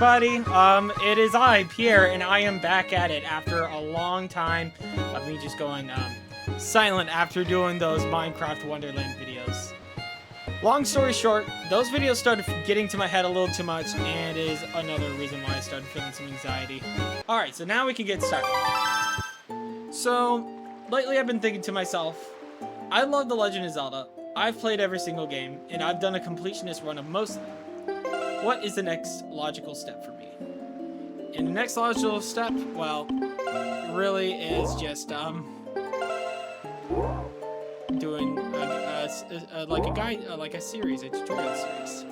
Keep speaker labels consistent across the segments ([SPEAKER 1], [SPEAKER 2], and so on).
[SPEAKER 1] everybody. It is I, PeeAir, and I am back at it after a long time of me just going silent after doing those Minecraft Wonderland videos. Long story short, those videos started getting to my head a little too much, and is another reason why I started feeling some anxiety. Alright, so now we can get started. So, lately I've been thinking to myself, I love The Legend of Zelda. I've played every single game, and I've done a completionist run of most of them. What is the next logical step for me? And the next logical step, well, really is just doing like a series, a tutorial series.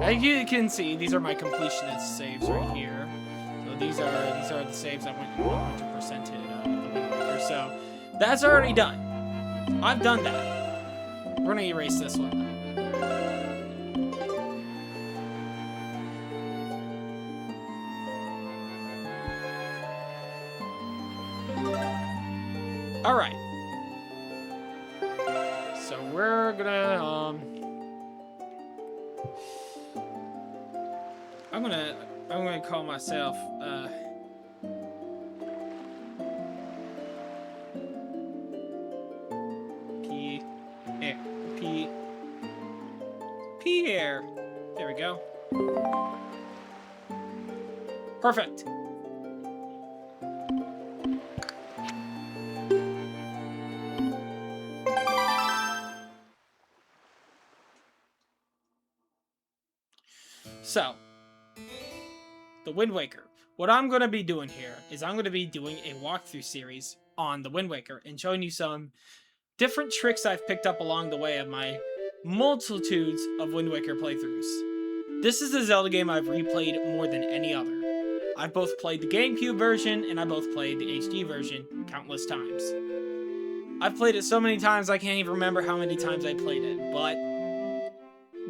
[SPEAKER 1] As you can see, these are my completionist saves right here. So these are the saves I went 100% to the Wind Waker. So that's already done. I've done that. We're gonna erase this one. Alright. So we're gonna, I'm gonna call myself, PeeAir. There we go. Perfect. So, the Wind Waker. What I'm going to be doing here is I'm going to be doing a walkthrough series on the Wind Waker and showing you some different tricks I've picked up along the way of my multitudes of Wind Waker playthroughs. This is a Zelda game I've replayed more than any other. I've both played the GameCube version and I both played the HD version countless times. I've played it so many times I can't even remember how many times I played it, but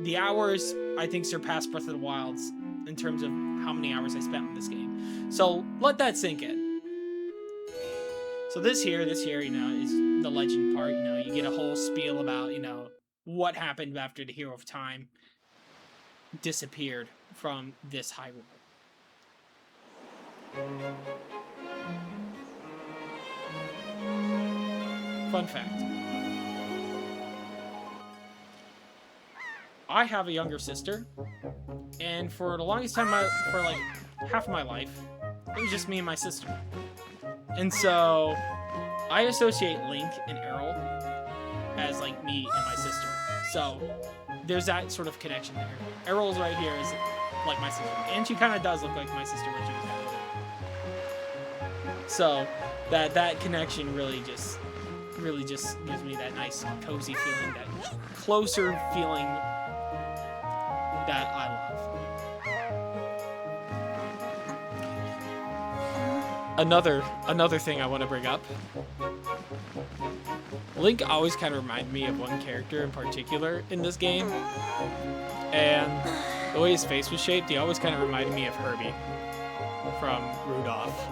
[SPEAKER 1] the hours, I think, surpass Breath of the Wild's in terms of how many hours I spent on this game. So, let that sink in. So this here, you know, is the legend part. You know, you get a whole spiel about, you know, what happened after the Hero of Time disappeared from this Hyrule. Fun fact. I have a younger sister, and for the longest time, for like half of my life, it was just me and my sister. And so, I associate Link and Errol as like me and my sister. So, there's that sort of connection there. Errol's right here is like my sister, and she kind of does look like my sister when she was younger. So, that connection really just gives me that nice cozy feeling, that closer feeling that I love. Another thing I want to bring up. Link always kind of reminded me of one character in particular in this game. And the way his face was shaped, he always kind of reminded me of Herbie from Rudolph.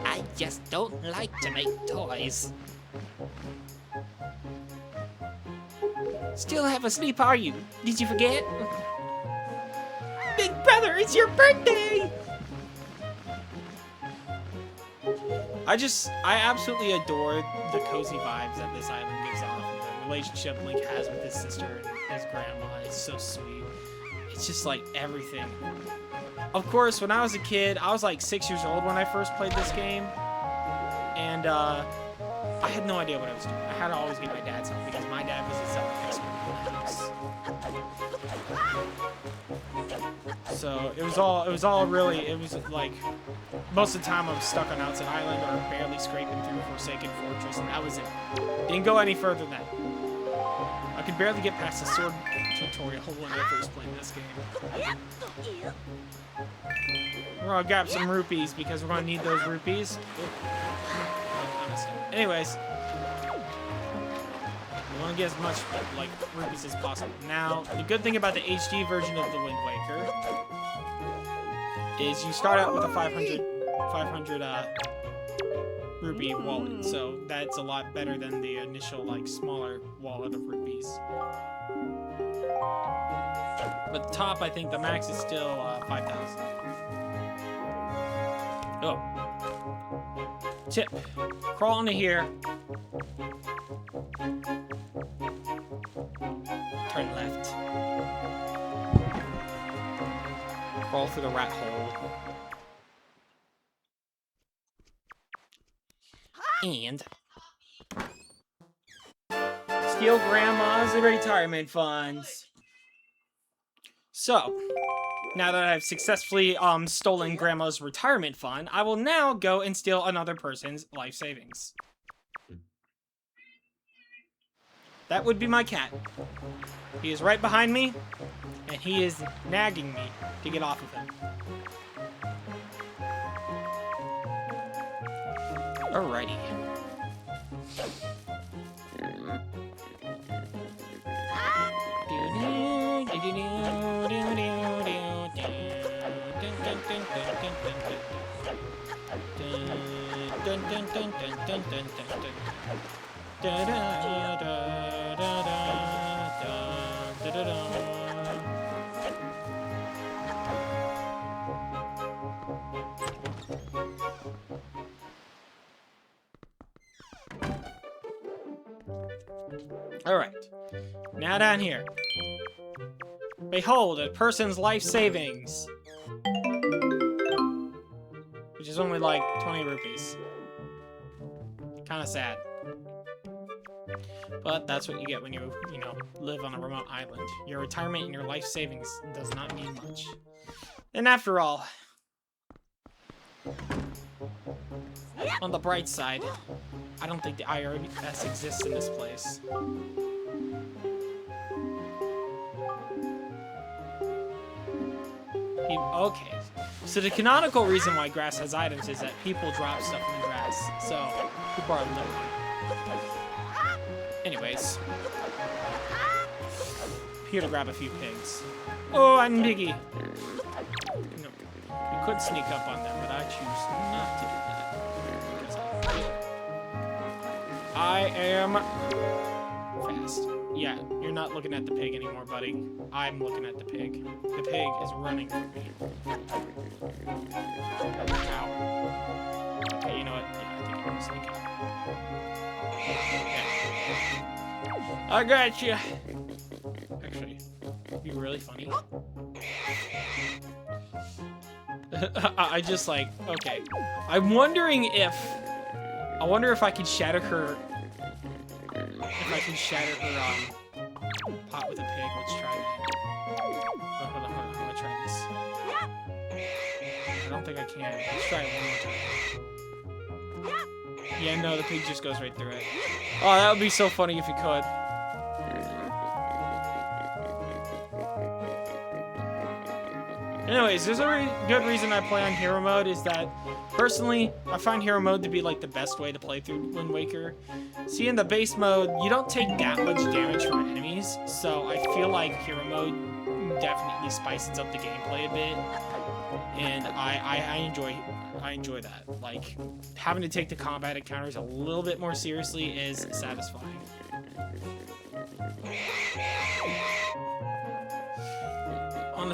[SPEAKER 2] I just don't like to make toys. Still half asleep, are you? Did you forget? Big brother, it's your birthday!
[SPEAKER 1] I absolutely adore the cozy vibes that this island gives off, and the relationship Link has with his sister and his grandma is so sweet. It's just like everything. Of course, when I was a kid, I was like 6 years old when I first played this game, and I had no idea what I was doing. I had to always get my dad's help because my dad was a Zelda expert in the house. So it was like most of the time I was stuck on Outset Island or barely scraping through Forsaken Fortress, and that was it. Didn't go any further than that. I could barely get past the sword tutorial when I first played this game. We're gonna grab some rupees because we're gonna need those rupees. Anyways, we want to get as much like rupees as possible. Now, the good thing about the HD version of the Wind Waker is you start out with a 500 rupee wallet, so that's a lot better than the initial like smaller wallet of rupees. But the top, I think the max is still 5,000. Oh. Tip. Crawl into here. Turn left. Crawl through the rat hole. And steal grandma's retirement funds. So, now that I've successfully stolen grandma's retirement fund, I will now go and steal another person's life savings. That would be my cat. He is right behind me, and he is nagging me to get off of him. Alrighty. Alright. Now down here. Behold, a person's life savings. Which is only like 20 rupees. Kinda sad. But that's what you get when you live on a remote island. Your retirement and your life savings does not mean much. And after all, on the bright side, I don't think the IRS exists in this place. Okay, so the canonical reason why grass has items is that people drop stuff in the grass, so people are low. Anyways, here to grab a few pigs. Oh, I'm piggy. No, you could sneak up on them, but I choose not to do that because I am fast. Yeah, you're not looking at the pig anymore, buddy. I'm looking at the pig. The pig is running from me. Ow. Okay, you know what? Yeah, I think I'm gonna sneak out. Okay. I got you. Actually, it'd be really funny. I just like, okay. I wonder if I could shatter her. If I can shatter her pot with a pig. Let's try that. Oh, hold on. I'm gonna try this. I don't think I can. Let's try it one more time. Yeah, no, the pig just goes right through it. Oh, that would be so funny if you could. Anyways, there's a good reason I play on hero mode is that, personally, I find hero mode to be like the best way to play through Wind Waker. See, in the base mode, you don't take that much damage from enemies, so I feel like hero mode definitely spices up the gameplay a bit, and I enjoy that. Like, having to take the combat encounters a little bit more seriously is satisfying. On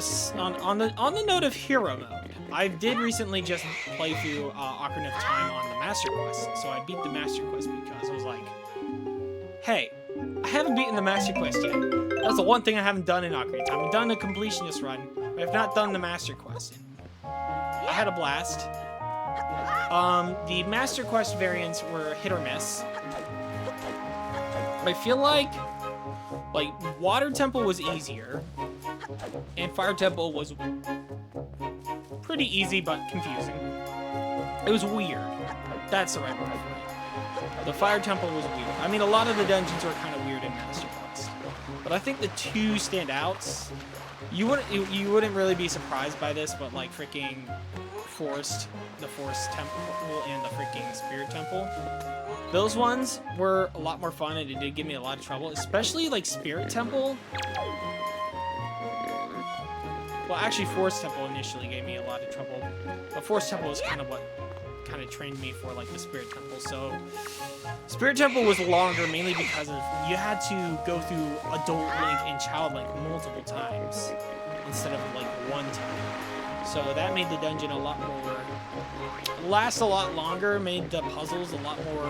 [SPEAKER 1] the note of hero mode, I did recently just play through Ocarina of Time on the Master Quest, so I beat the Master Quest because I was like, hey, I haven't beaten the Master Quest yet. That's the one thing I haven't done in Ocarina of Time. I've done a completionist run, but I've not done the Master Quest. I had a blast. The Master Quest variants were hit or miss. But I feel like Water Temple was easier, and Fire Temple was pretty easy but confusing. It was weird. That's the right word for it. The Fire Temple was weird. I mean, a lot of the dungeons were kind of weird in Master Quest, but I think the two standouts. You wouldn't really be surprised by this, but like freaking the Forest Temple and the freaking Spirit Temple. Those ones were a lot more fun, and it did give me a lot of trouble, especially like Spirit Temple. Well, actually, Forest Temple initially gave me a lot of trouble, but Forest Temple was kind of what kind of trained me for like the Spirit Temple. So Spirit Temple was longer mainly because of you had to go through Adult Link and Child Link multiple times instead of like one time. So that made the dungeon a lot more last a lot longer, made the puzzles a lot more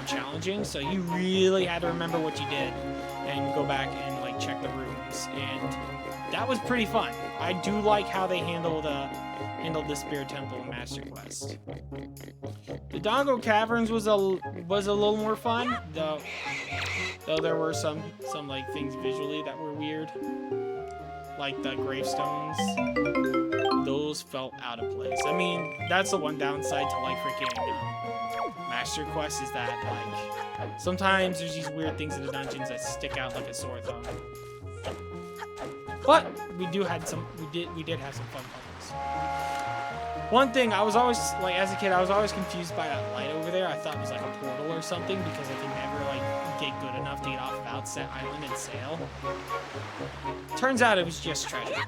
[SPEAKER 1] challenging. So you really had to remember what you did and go back and like check the rooms, and that was pretty fun. I do like how they handled the Spirit Temple and Master Quest. The Dongo Caverns was a little more fun, though there were some like things visually that were weird, like the gravestones. Those felt out of place. I mean, that's the one downside to like freaking Master Quest, is that like sometimes there's these weird things in the dungeons that stick out like a sore thumb. But we did have some fun puzzles. One thing I was always like, as a kid, I was always confused by that light over there. I thought it was like a portal or something because I could never like get good enough to get off of Outset Island and sail. Turns out it was just treasure.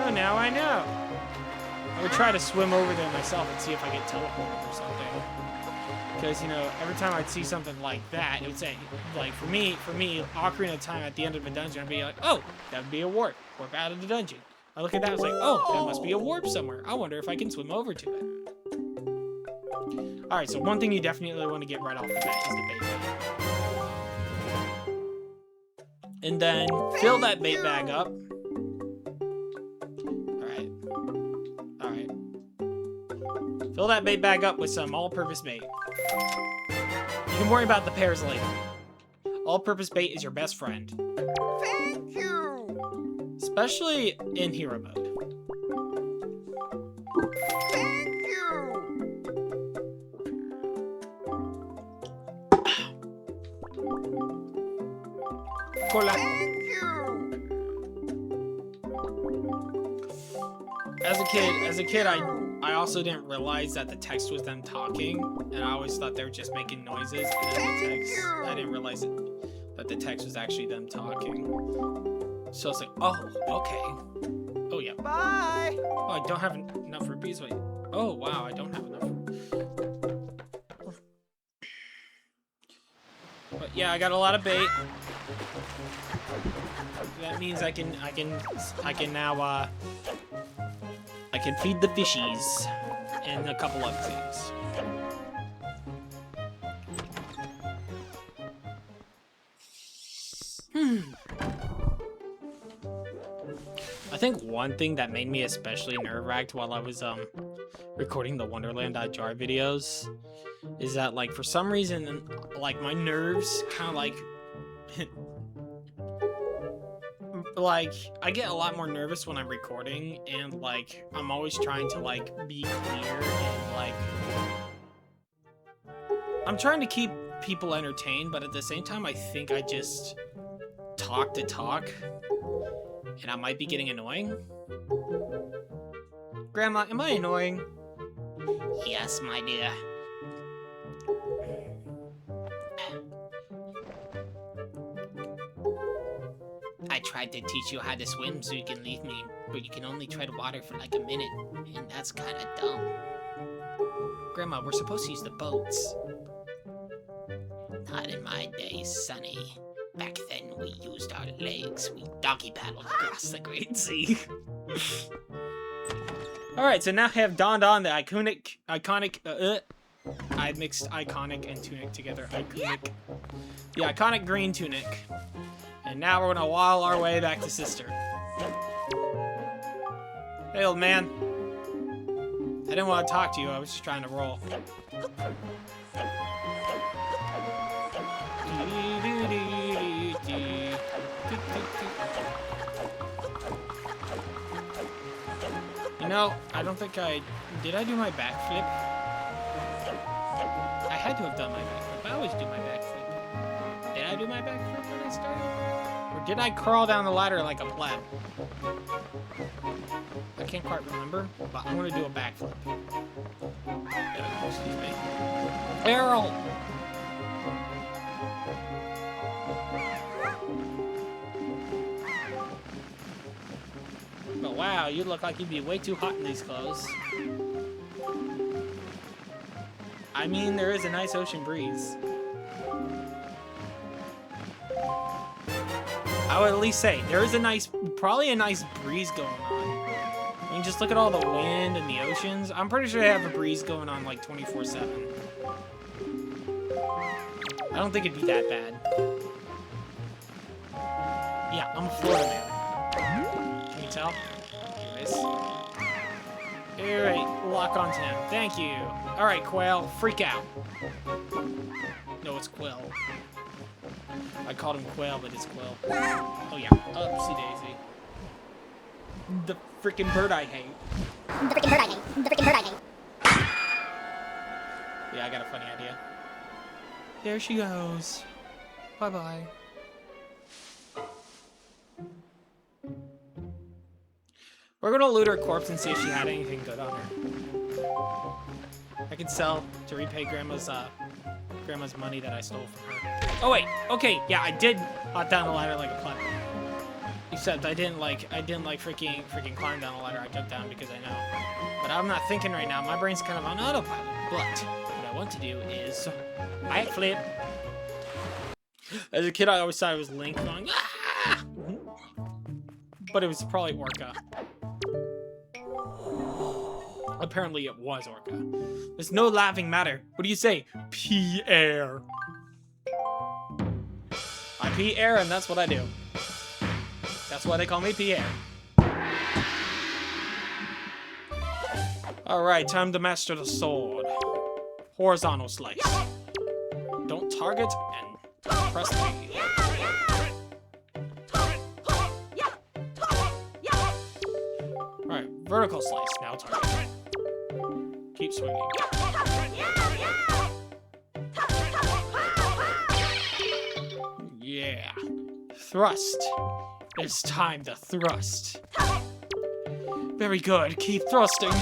[SPEAKER 1] Oh, now I know. I would try to swim over there myself and see if I get teleported or something. Because, you know, every time I'd see something like that, it would say, like, for me, Ocarina of Time at the end of a dungeon, I'd be like, oh, that would be a warp out of the dungeon. I look at that, I was like, oh, that must be a warp somewhere. I wonder if I can swim over to it. Alright, so one thing you definitely want to get right off the bat is the bait bag. And then fill that bait bag up. Alright. Fill that bait bag up with some all-purpose bait. You can worry about the pears later. All-purpose bait is your best friend.
[SPEAKER 3] Thank you!
[SPEAKER 1] Especially in hero mode.
[SPEAKER 3] Thank you!
[SPEAKER 1] Cola.
[SPEAKER 3] Thank you!
[SPEAKER 1] As a kid, I also didn't realize that the text was them talking, and I always thought they were just making noises. And then the text, I didn't realize that the text was actually them talking. So it's like, oh, okay. Oh yeah.
[SPEAKER 3] Bye!
[SPEAKER 1] Oh, I don't have enough rupees. Wait. Oh wow, I don't have enough. But yeah, I got a lot of bait. That means I can now I can feed the fishies and a couple other things. I think one thing that made me especially nerve-wracked while I was recording the Wonderland.jar videos is that, like, for some reason, like, my nerves kind of like I get a lot more nervous when I'm recording, and like I'm always trying to like be clear and like I'm trying to keep people entertained, but at the same time I think I just talk to talk and I might be getting annoying. Grandma, am I annoying?
[SPEAKER 2] Yes, my dear. I tried to teach you how to swim so you can leave me, but you can only tread water for like a minute, and that's kind of dumb.
[SPEAKER 1] Grandma, we're supposed to use the boats.
[SPEAKER 2] Not in my day, Sonny. Back then, we used our legs. We donkey paddled across the Great Sea.
[SPEAKER 1] Alright, so now I have donned on the I mixed iconic and tunic together. Iconic. The iconic green tunic. And now we're gonna waddle our way back to Sister. Hey, old man. I didn't want to talk to you, I was just trying to roll. You know, I don't think did I do my backflip? I had to have done my backflip. I always do my backflip. Did I do my backflip when I started? Or did I crawl down the ladder like a pleb? I can't quite remember, but I'm gonna do a backflip. Excuse me. Errol! But wow, you look like you'd be way too hot in these clothes. I mean, there is a nice ocean breeze. I would at least say, there is a nice, probably a nice breeze going on. I mean, just look at all the wind and the oceans. I'm pretty sure they have a breeze going on like 24/7. I don't think it'd be that bad. Yeah, I'm a Florida man. Can you tell? Anyways. Alright, lock onto him. Thank you. Alright, Quail, freak out. No, it's Quill. I called him Quail, but it's Quill. Oh yeah, upsy daisy. The freaking bird I hate.
[SPEAKER 4] The freaking bird I hate. The freaking bird I hate.
[SPEAKER 1] Yeah, I got a funny idea. There she goes. Bye-bye. We're gonna loot her corpse and see if she had anything good on her. I can sell to repay Grandma's money that I stole from her. Oh wait, okay, yeah, I did hop down the ladder like a punt. Except I didn't like freaking climb down the ladder. I jumped down because I know. But I'm not thinking right now. My brain's kind of on autopilot. But what I want to do is backflip. As a kid, I always thought it was Link going, ah! But it was probably Orca. Apparently it was Orca. There's no laughing matter. What do you say? PeeAir. I PeeAir and that's what I do. That's why they call me PeeAir. Alright, time to master the sword. Horizontal slice. Don't target and press B. Alright, vertical slice. Now target. Keep swinging. Yeah. Thrust. It's time to thrust. Very good. Keep thrusting.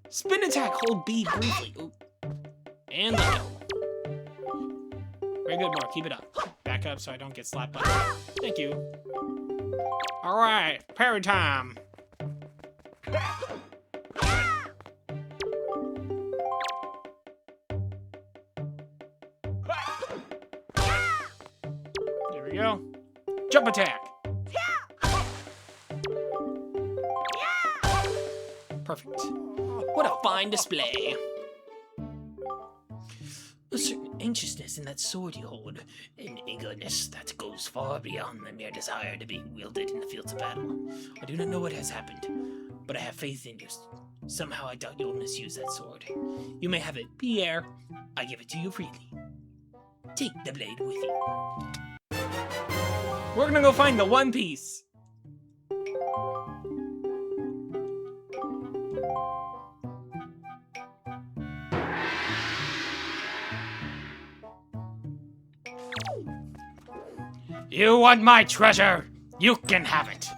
[SPEAKER 1] Spin attack. Hold B briefly. Ooh. And let go. Very good, Mark. Keep it up. Back up so I don't get slapped by it. Thank you. Alright. Parry time. There we go. Jump attack. Perfect. What a fine display. A certain anxiousness in that sword you hold, an eagerness that goes far beyond the mere desire to be wielded in the fields of battle. I do not know what has happened, but I have faith in you. Somehow I doubt you'll misuse that sword. You may have it, PeeAir. I give it to you freely. Take the blade with you. We're gonna go find the One Piece. You want my treasure? You can have it.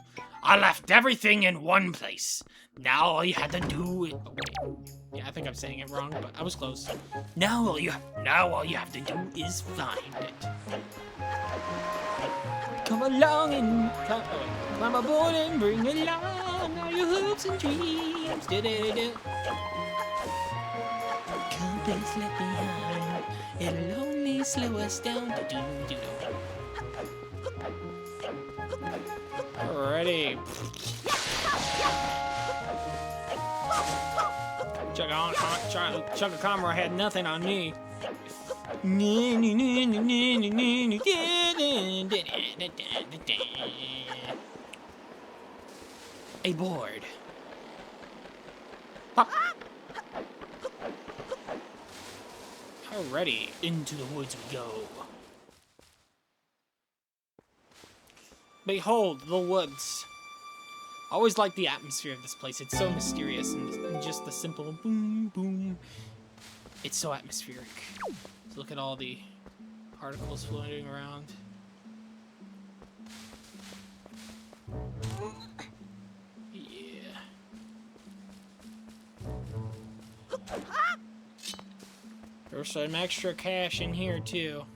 [SPEAKER 1] I left everything in one place. Now all you had to do is... Oh, wait. Yeah, I think I'm saying it wrong, but I was close. Now all you have to do is find it. Come along and climb aboard and bring along all your hopes and dreams. Do-do-do-do. Complex left behind. It'll only slow us down. Do-do-do-do. Alrighty. Chugga had nothing on me. A board. Pop. Alrighty, into the woods we go. Behold, the woods. I always like the atmosphere of this place. It's so mysterious and just the simple boom, boom. It's so atmospheric. So look at all the particles floating around. Yeah. There's some extra cash in here too.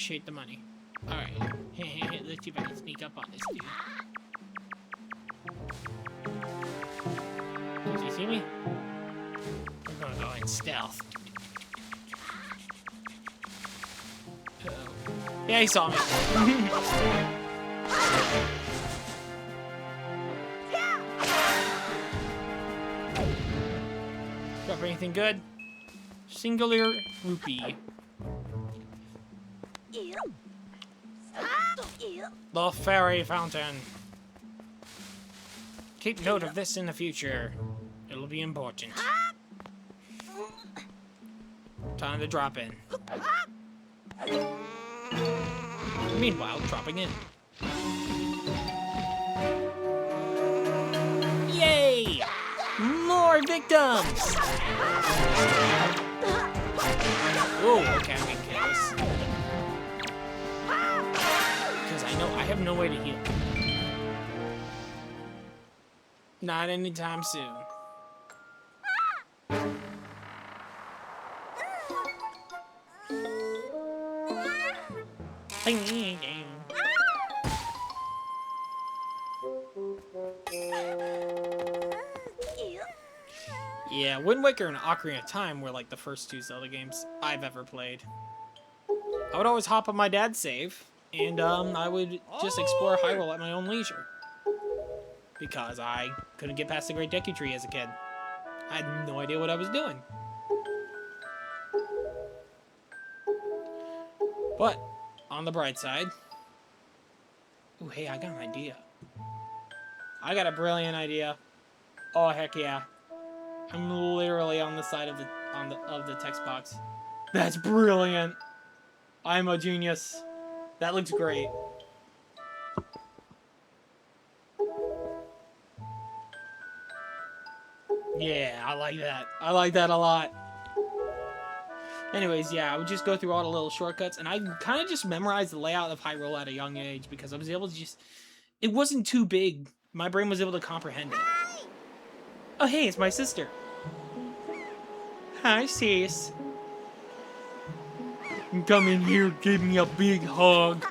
[SPEAKER 1] appreciate the money. Alright. Let's see if I can sneak up on this dude. Does he see me? We're gonna go in stealth. Uh-oh. Yeah, he saw me. Drop anything good? Singular rupee. The fairy fountain. Keep note of this in the future. It'll be important. Time to drop in. Meanwhile, dropping in. Yay! More victims! Oh, okay, I'm getting careless. Because I know I have no way to heal. Not anytime soon. Yeah, Wind Waker and Ocarina of Time were like the first two Zelda games I've ever played. I would always hop on my dad's save, and I would just explore Hyrule at my own leisure. Because I couldn't get past the Great Deku Tree as a kid. I had no idea what I was doing. But, on the bright side... Ooh, hey, I got an idea. I got a brilliant idea. Oh, heck yeah. I'm literally on the side of the text box. That's brilliant. I'm a genius. That looks great. Yeah, I like that. I like that a lot. Anyways, yeah, I would just go through all the little shortcuts, and I kind of just memorized the layout of Hyrule at a young age because I was able to just... It wasn't too big. My brain was able to comprehend it. Oh, hey, it's my sister. Hi, sis. Come in here, give me a big hug.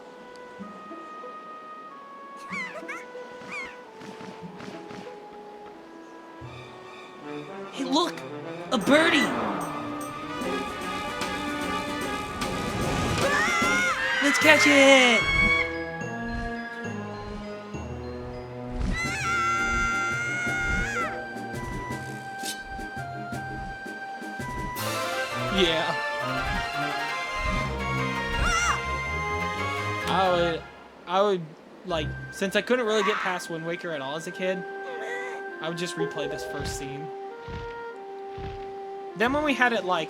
[SPEAKER 1] Hey, look! A birdie! Let's catch it! Yeah. I would, like, since I couldn't really get past Wind Waker at all as a kid, I would just replay this first scene. Then when we had it, like,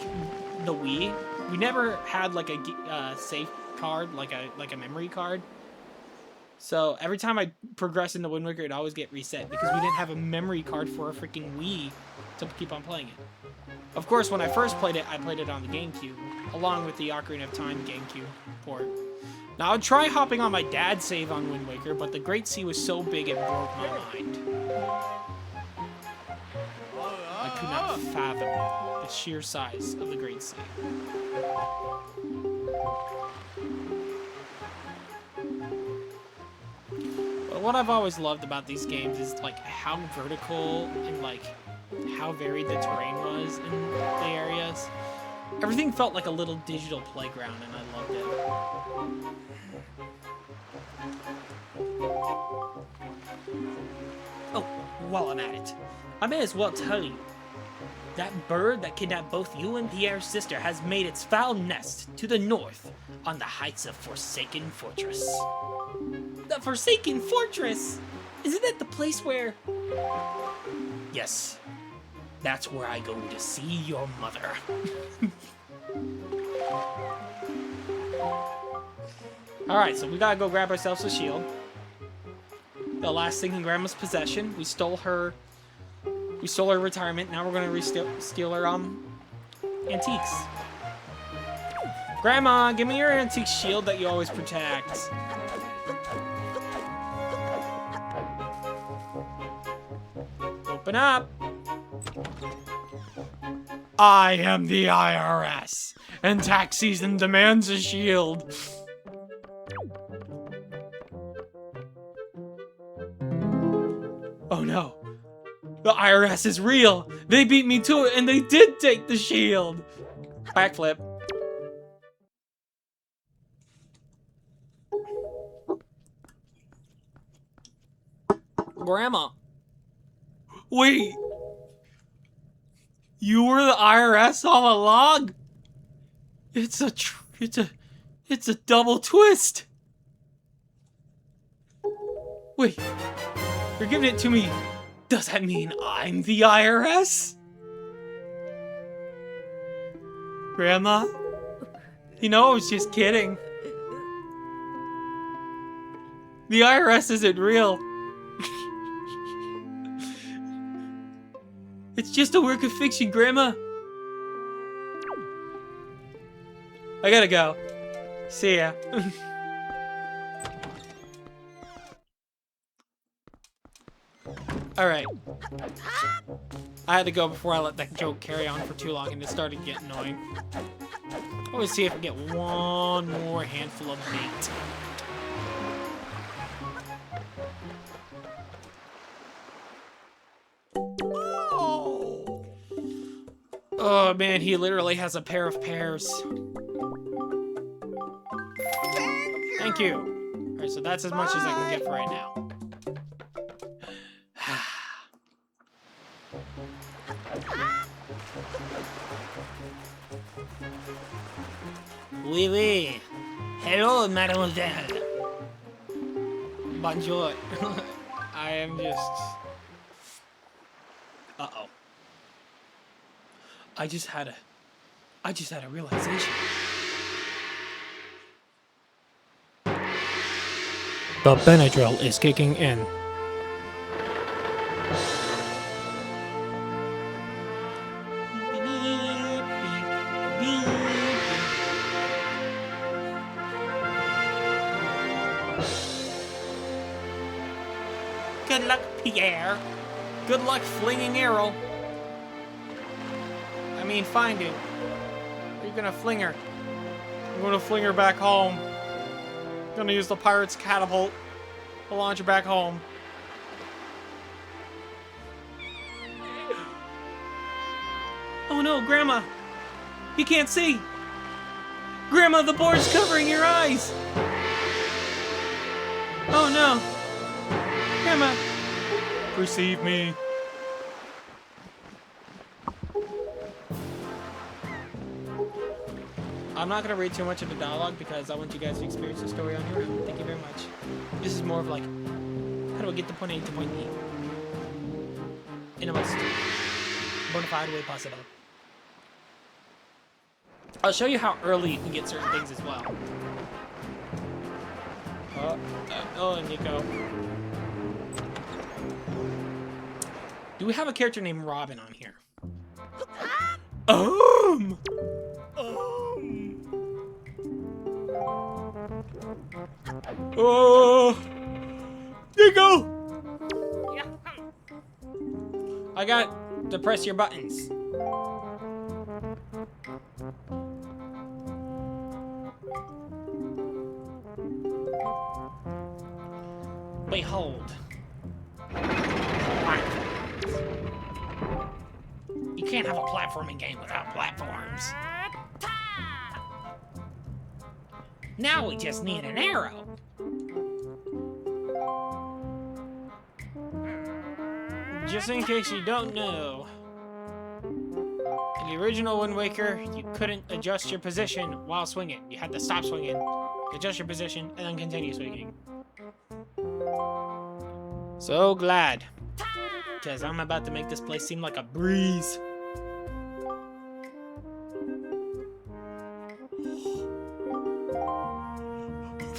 [SPEAKER 1] the Wii, we never had, like, a save card, like a memory card. So every time I progressed into Wind Waker, it'd always get reset because we didn't have a memory card for a freaking Wii to keep on playing it. Of course, when I first played it, I played it on the GameCube, along with the Ocarina of Time GameCube port. Now, I would try hopping on my dad's save on Wind Waker, but the Great Sea was so big it broke my mind. I could not fathom the sheer size of the Great Sea. But what I've always loved about these games is, like, how vertical and, like, how varied the terrain was in the areas. Everything felt like a little digital playground, and I loved it. Oh, while I'm at it, I may as well tell you. That bird that kidnapped both you and PeeAir's sister has made its foul nest to the north on the heights of Forsaken Fortress. The Forsaken Fortress? Isn't that the place where... Yes. That's where I go to see your mother. Alright, so we gotta go grab ourselves a shield. The last thing in Grandma's possession. We stole her retirement. Now we're gonna steal her antiques. Grandma, give me your antique shield that you always protect. Open up. I am the IRS, and tax season demands a shield. Oh no. The IRS is real. They beat me to it and they did take the shield. Backflip. Grandma. Wait. You were the IRS all along? It's a double twist. Wait. You're giving it to me. Does that mean I'm the IRS? Grandma? You know, I was just kidding. The IRS isn't real. It's just a work of fiction, Grandma. I gotta go. See ya. Alright. I had to go before I let that joke carry on for too long and it started getting annoying. Let's see if I can get one more handful of bait. Oh man, he literally has a pair of pears. Thank you. Alright, so that's as much as I can get for right now.
[SPEAKER 2] Oui, oui. Hello, mademoiselle.
[SPEAKER 1] Bonjour. I am just... Uh-oh. I just had a realization. The Benadryl is kicking in. Good luck, PeeAir. Good luck flinging arrow. I mean, finding. Are you gonna fling her? I'm gonna fling her back home. I'm gonna use the pirate's catapult to launch her back home. Oh no, Grandma! You can't see! Grandma, the board's covering your eyes! Oh no! Grandma! Receive me. I'm not going to read too much of the dialogue because I want you guys to experience the story on your own. Thank you very much. This is more of like, how do I get to point A to point E? In a most bona fide way possible. I'll show you how early you can get certain things as well. Oh, Niko. Do we have a character named Robin on here? Oh, Niko! I got to press your buttons. Behold. You can't have a platforming game without platforms. Now we just need an arrow. Just in case you don't know, in the original Wind Waker, you couldn't adjust your position while swinging. You had to stop swinging, adjust your position, and then continue swinging. So glad, because I'm about to make this place seem like a breeze.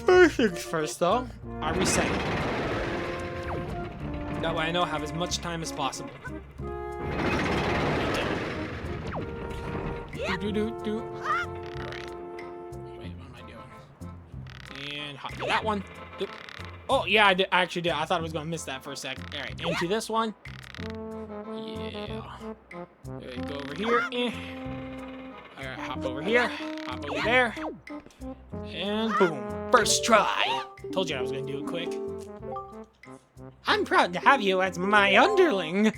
[SPEAKER 1] First things first, though, I reset it. That way I know I have as much time as possible. Alright. Wait, what am I doing? And hop to that one. Oh, yeah, I actually did. I thought I was going to miss that for a second. Alright, into this one. Yeah. There we go over here. Alright, hop over here. Hop over there. And boom. First try. Told you I was going to do it quick. I'm proud to have you as my underling.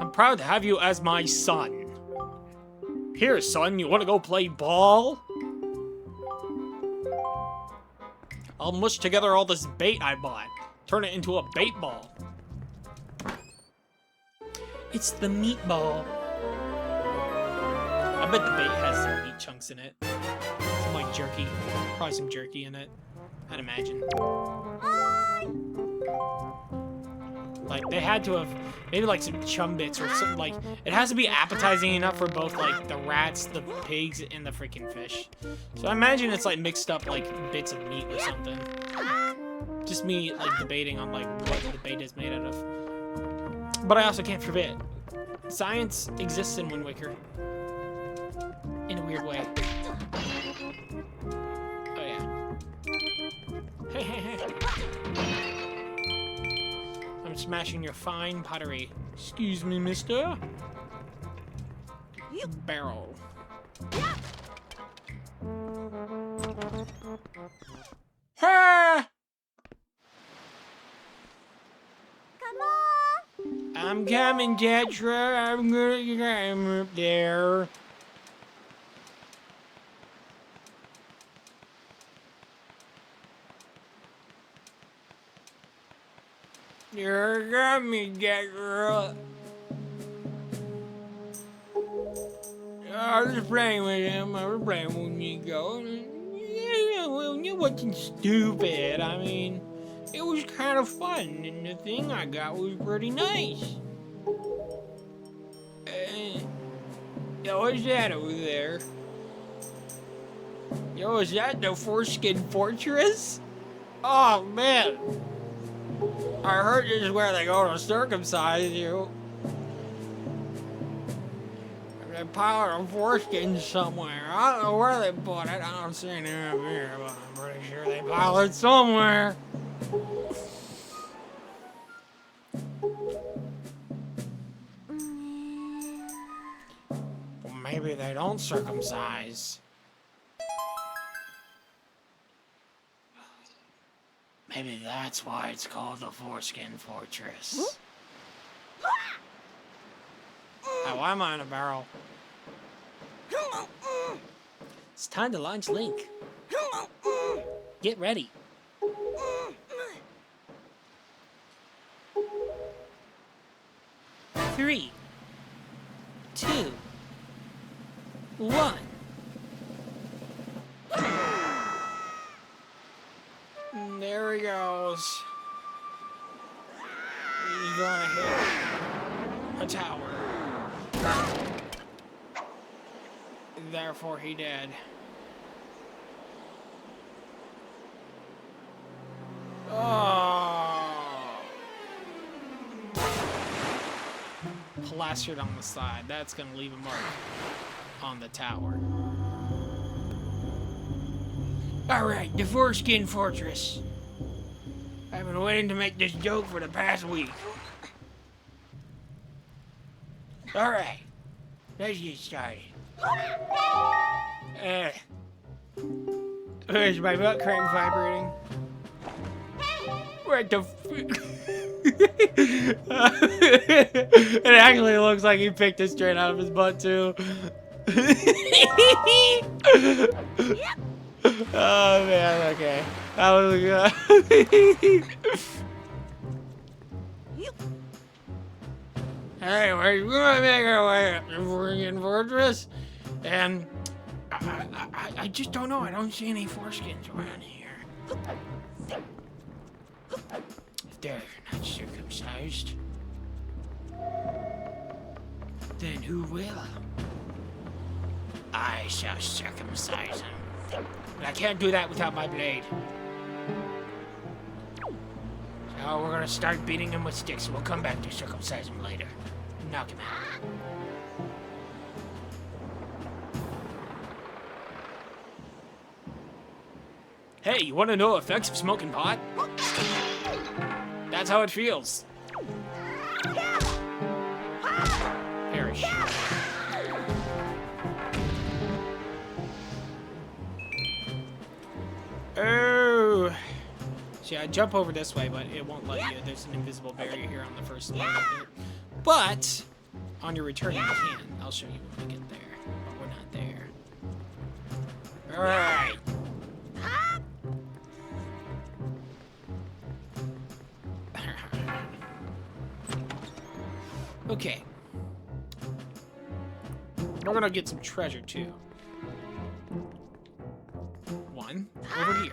[SPEAKER 1] I'm proud to have you as my son. Here, son, you want to go play ball? I'll mush together all this bait I bought. Turn it into a bait ball. It's the meatball. I bet the bait has some meat chunks in it. Some like jerky. Probably some jerky in it. I'd imagine. Like, they had to have maybe like some chum bits or something. Like, it has to be appetizing enough for both like the rats, the pigs, and the freaking fish. So I imagine it's like mixed up like bits of meat or something. Just me like debating on like what the bait is made out of. But I also can't forget, science exists in Wind Waker. In a weird way. Oh yeah. Hey, hey, hey. I'm smashing your fine pottery. Excuse me, mister. Barrel. Ha!
[SPEAKER 4] Come on!
[SPEAKER 1] I'm coming, Tetra. I'm gonna get up there. You got me, Tetra. I was just playing with him. I was playing with Niko. Yeah, well, it wasn't stupid. I mean, it was kind of fun, and the thing I got was pretty nice. Yo, what's that over there? Yo, is that the Foreskin Fortress? Oh, man. I heard this is where they go to circumcise you. They piled a foreskin somewhere. I don't know where they put it. I don't see any up here, but I'm pretty sure they piled it somewhere. Well, maybe they don't circumcise. Maybe that's why it's called the Foreskin Fortress. Oh, why am I in a barrel? It's time to launch Link. Get ready. 3, 2, 1. There he goes. He's gonna hit a tower. Therefore, he dead. Oh. Plastered on the side. That's gonna leave a mark on the tower. Alright, the Foreskin Fortress. I've been waiting to make this joke for the past week. Alright, let's get started. Is my butt crank vibrating? What the It actually looks like he picked it straight out of his butt, too. Oh, man, okay. That was good. Anyway, we're gonna make our way up the Foreskin Fortress, and I just don't know. I don't see any foreskins around here. If they're not circumcised, then who will? I shall circumcise them. But I can't do that without my blade. So we're gonna start beating him with sticks. We'll come back to circumcise him later. Knock him out. Hey, you want to know effects of smoking pot? That's how it feels. Perish. Oh, See, I jump over this way, but it won't let you. There's an invisible barrier here on the first layer. But on your return, you can. I'll show you when we get there. But we're not there. All right. Okay. We're gonna get some treasure too. One over here.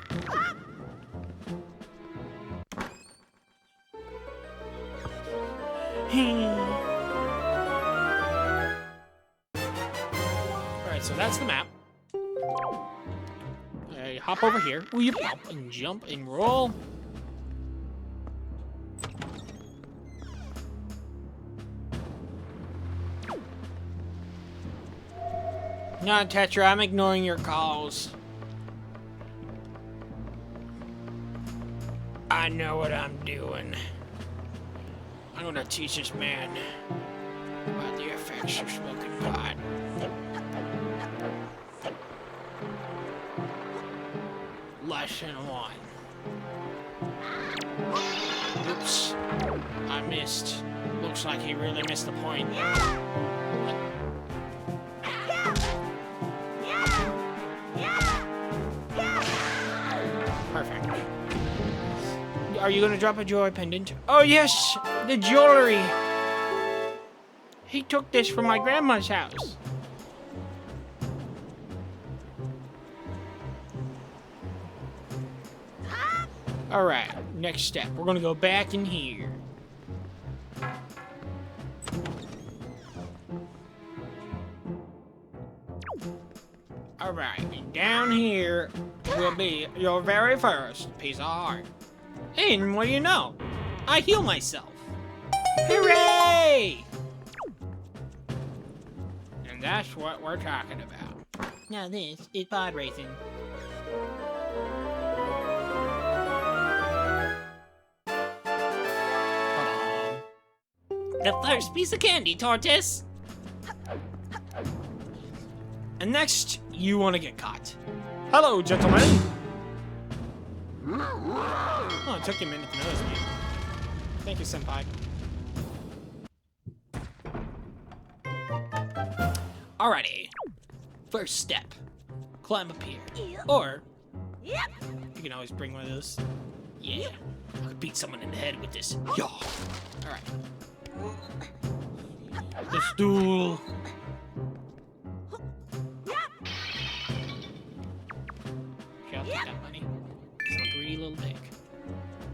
[SPEAKER 1] Alright, so that's the map. Hop over here. Ooh, you pop and jump and roll. No, Tetra, I'm ignoring your calls. I know what I'm doing. I'm gonna teach this man about the effects of smoking pot. Lesson 1. Oops. I missed. Looks like he really missed the point. Perfect. Are you gonna drop a joy pendant? Oh yes! The jewelry! He took this from my grandma's house. Alright, next step. We're gonna go back in here. Alright, down here will be your very first piece of art. And what do you know? I heal myself. Hooray! And that's what we're talking about. Now this is pod racing.
[SPEAKER 2] The first piece of candy, Tortoise.
[SPEAKER 1] And next, you want to get caught. Hello, gentlemen. Oh, it took you a minute to notice me. Thank you, senpai. Alrighty. First step. Climb up here. Or, you can always bring one of those. Yeah. I could beat someone in the head with this. Yeah. Alright. The stool. Okay, I'll take that money. It's a greedy little dick.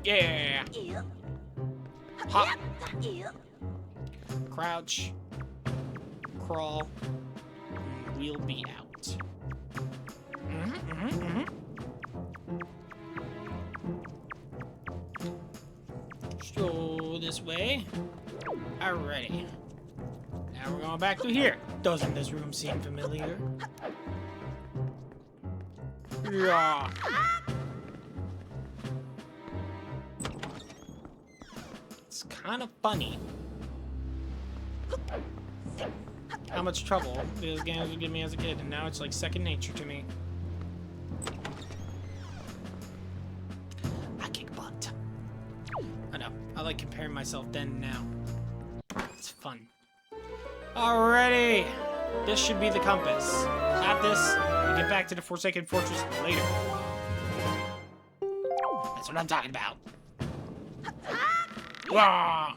[SPEAKER 1] Yeah. Hop. Crouch. Crawl. And we'll be out. So this way. Alrighty. Now we're going back to here. Doesn't this room seem familiar? Yeah. It's kind of funny how much trouble these games would give me as a kid, and now it's like second nature to me. I kick butt. I know. I like comparing myself then and now. It's fun. Alrighty. This should be the compass. Tap this and get back to the Forsaken Fortress later. That's what I'm talking about. Wah!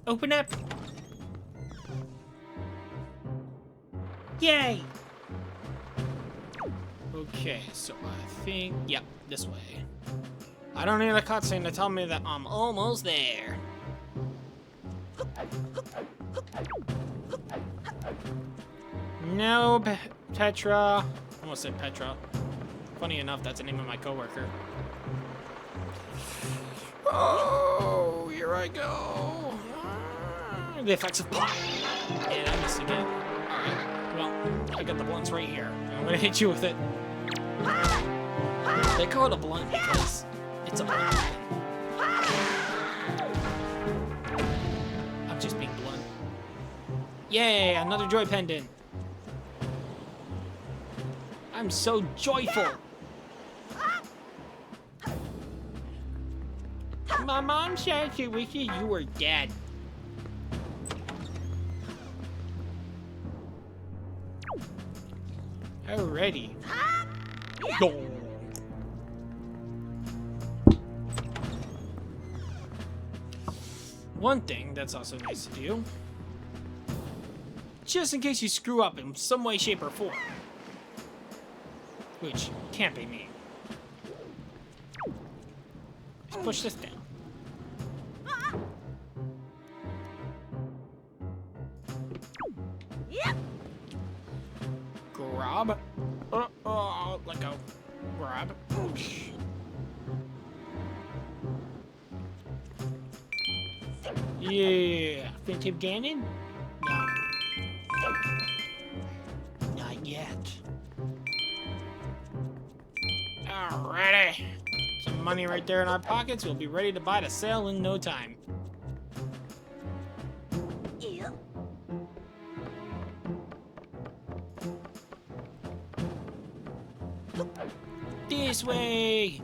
[SPEAKER 1] Open up. Yay! Okay, so I think, yep, this way. I don't need a cutscene to tell me that I'm almost there. No, Tetra. I almost said Petra. Funny enough, that's the name of my coworker. Oh, here I go. The effects of pot. And I missed again. Alright, well, I got the blunts right here. I'm gonna hit you with it. They call it a blunt because it's a blunt. I'm just being blunt. Yay, another joy pendant. I'm so joyful.
[SPEAKER 2] My mom said she wishes you were dead.
[SPEAKER 1] Alrighty. One thing that's also nice to do, just in case you screw up in some way, shape, or form, which can't be me. Let's push this down. Grab. Let go. Grab. Yeah. Fintive Ganon? No. Not yet. Alrighty. Some money right there in our pockets. We'll be ready to buy the sale in no time. This way!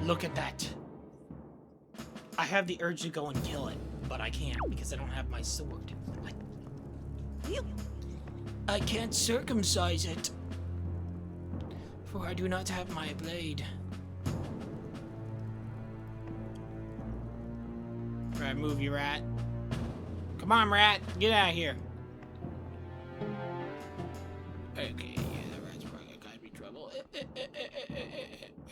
[SPEAKER 1] Look at that. I have the urge to go and kill it, but I can't because I don't have my sword. I can't circumcise it, for I do not have my blade. Right, move, you rat. Come on, rat. Get out of here. Okay, yeah, the rat's probably gotta be trouble.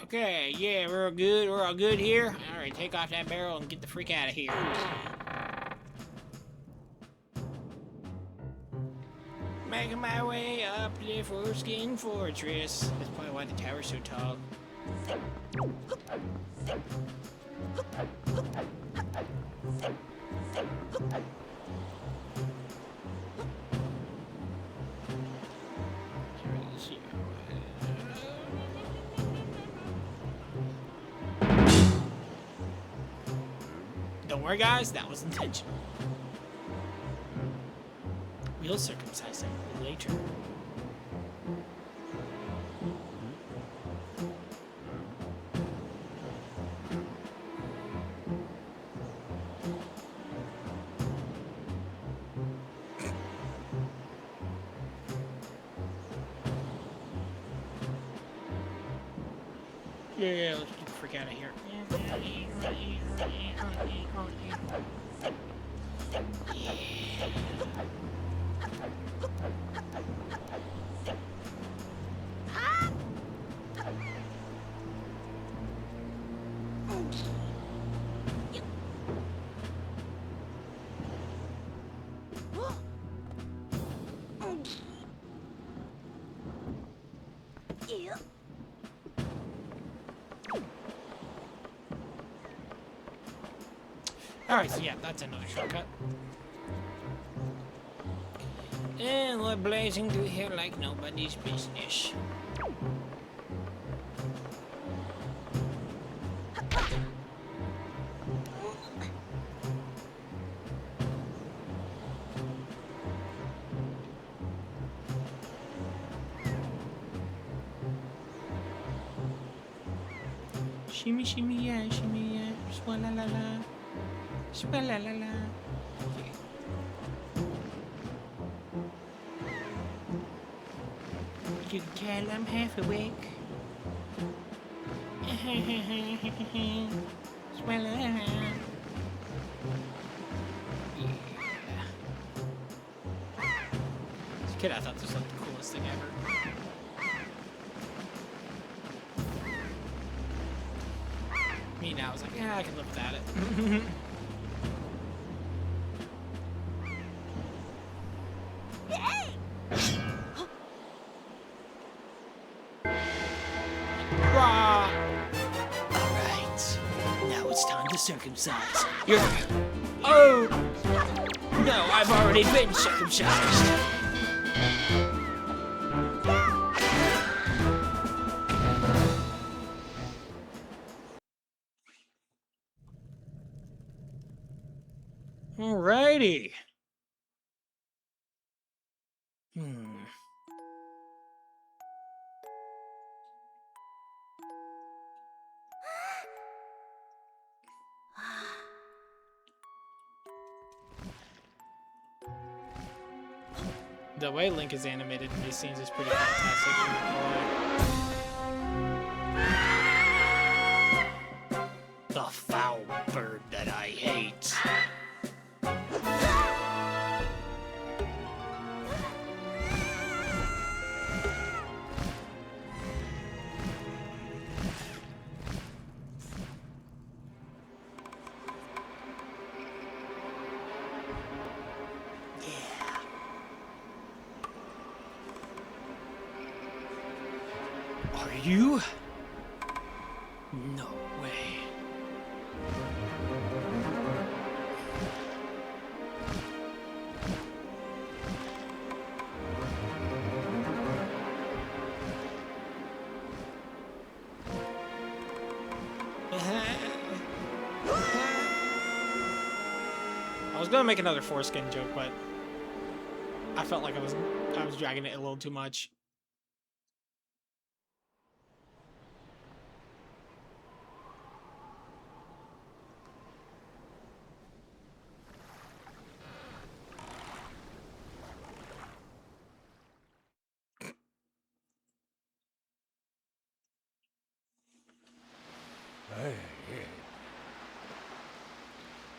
[SPEAKER 1] Okay, yeah, we're all good. We're all good here. Alright, take off that barrel and get the freak out of here. Making my way up the Foreskin Fortress. That's probably why the tower's so tall. Don't worry, guys, that was intentional. We'll circumcise him later. Yeah, let's get the frick out of here. Alright, so yeah, that's another shortcut. And we're blazing through here like nobody's business. Shimmy, shimmy, yeah, swalla la la. Swalla la la. Okay. You can tell I'm half awake. Swalla la la. Yeah. As a kid, I thought this was like the coolest thing ever. Me now, I was like, yeah, I can live without it. Alright, now it's time to circumcise. You're... Oh! No, I've already been circumcised. Alrighty. The way Link is animated in these scenes is pretty fantastic.
[SPEAKER 2] The foul bird that I hate. Are you? No way.
[SPEAKER 1] I was gonna make another foreskin joke, but I felt like I was dragging it a little too much.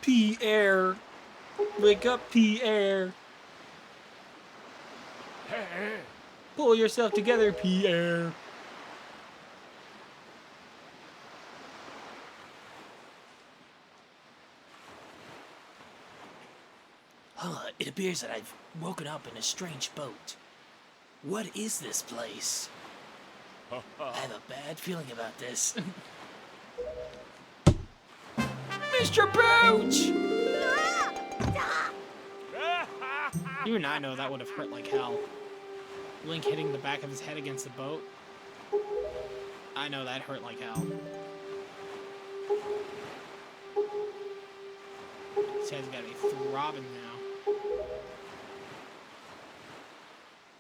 [SPEAKER 1] PeeAir, wake up, PeeAir. Pull yourself together, PeeAir.
[SPEAKER 2] It appears that I've woken up in a strange boat. What is this place? I have a bad feeling about this. Mr. Pooch!
[SPEAKER 1] Even I know that would have hurt like hell. Link hitting the back of his head against the boat. I know that hurt like hell. His head's gotta be throbbing now.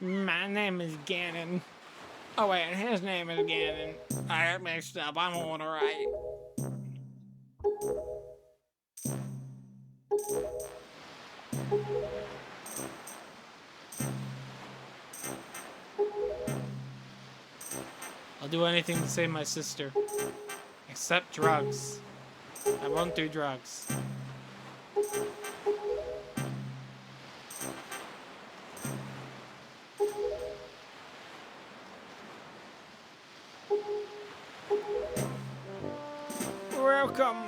[SPEAKER 1] My name is Ganon. Oh wait, his name is Ganon. I got mixed up. I'm on the right. I'll do anything to save my sister. Except drugs. I won't do drugs. Welcome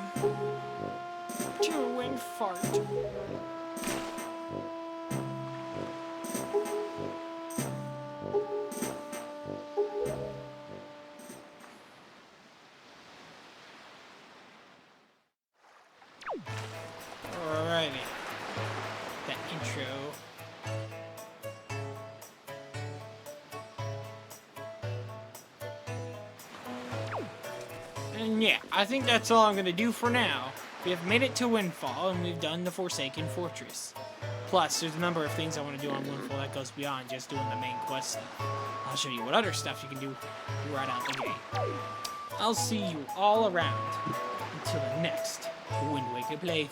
[SPEAKER 1] to Windfart. Alrighty. That intro. And yeah, I think that's all I'm gonna do for now. We have made it to Windfall, and we've done the Forsaken Fortress. Plus, there's a number of things I want to do on Windfall that goes beyond just doing the main quest stuff. I'll show you what other stuff you can do right out the gate. I'll see you all around until the next Wind Waker playthrough.